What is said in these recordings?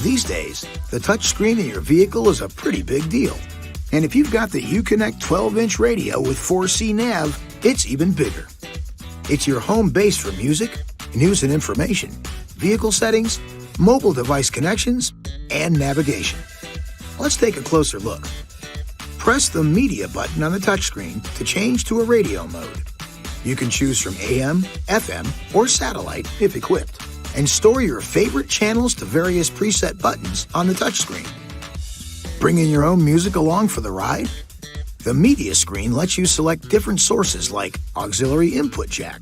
These days, the touchscreen in your vehicle is a pretty big deal. And if you've got the UConnect 12-inch radio with 4C nav, it's even bigger. It's your home base for music, news and information, vehicle settings, mobile device connections, and navigation. Let's take a closer look. Press the Media button on the touchscreen to change to a radio mode. You can choose from AM, FM, or satellite if equipped, and store your favorite channels to various preset buttons on the touchscreen. Bringing your own music along for the ride? The Media screen lets you select different sources like auxiliary input jack,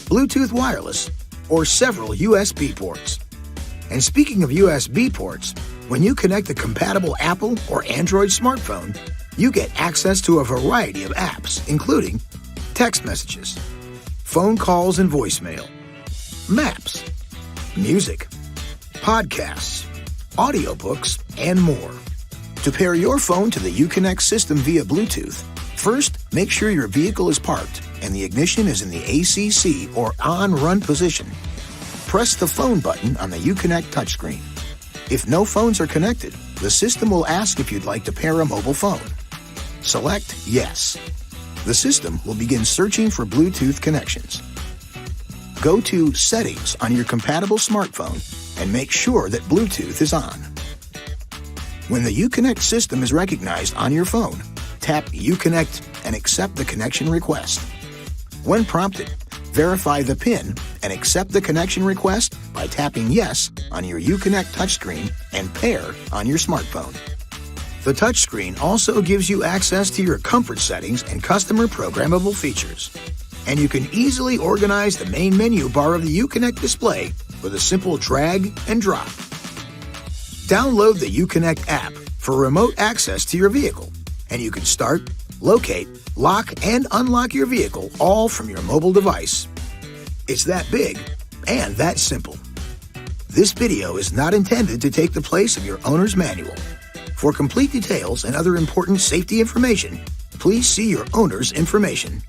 Bluetooth wireless, or several USB ports. And speaking of USB ports, when you connect a compatible Apple or Android smartphone, you get access to a variety of apps, including text messages, phone calls and voicemail, maps, music, podcasts, audiobooks, and more. To pair your phone to the UConnect system via Bluetooth, first, make sure your vehicle is parked and the ignition is in the ACC or on-run position. Press the phone button on the UConnect touchscreen. If no phones are connected, the system will ask if you'd like to pair a mobile phone. Select Yes. The system will begin searching for Bluetooth connections. Go to Settings on your compatible smartphone and make sure that Bluetooth is on. When the UConnect system is recognized on your phone, tap UConnect and accept the connection request. When prompted, verify the PIN and accept the connection request by tapping Yes on your UConnect touchscreen and Pair on your smartphone. The touchscreen also gives you access to your comfort settings and customer programmable features. And you can easily organize the main menu bar of the UConnect display with a simple drag and drop. Download the UConnect app for remote access to your vehicle, and you can start, locate, lock, and unlock your vehicle all from your mobile device. It's that big and that simple. This video is not intended to take the place of your owner's manual. For complete details and other important safety information, please see your owner's information.